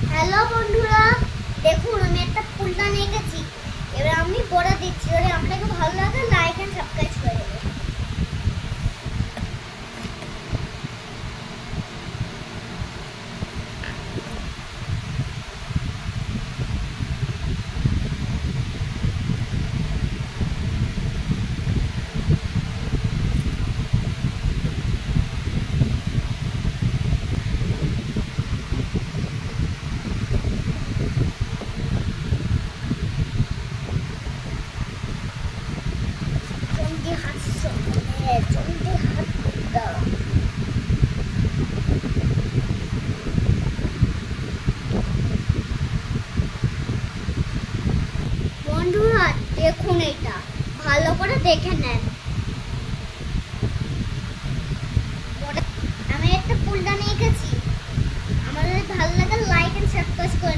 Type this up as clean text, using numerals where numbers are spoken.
Hello বন্ধুরা, দেখুন আমি একটা ফুলদানি নিয়ে গেছি। এবার আমি বড়া দিচ্ছি। যদি আপনাকে ভালো লাগে লাইক এন্ড সাবস্ক্রাইব করে দেবেন। জলদি হাত জলদি হাত দাও। বন্ধুরা দেখুন, এটা ভালো করে দেখে নেন। আমি একটা ফুলদানি নিয়ে গেছি। আমার যদি ভালো লাগে লাইক এন্ড সাবস্ক্রাইব করে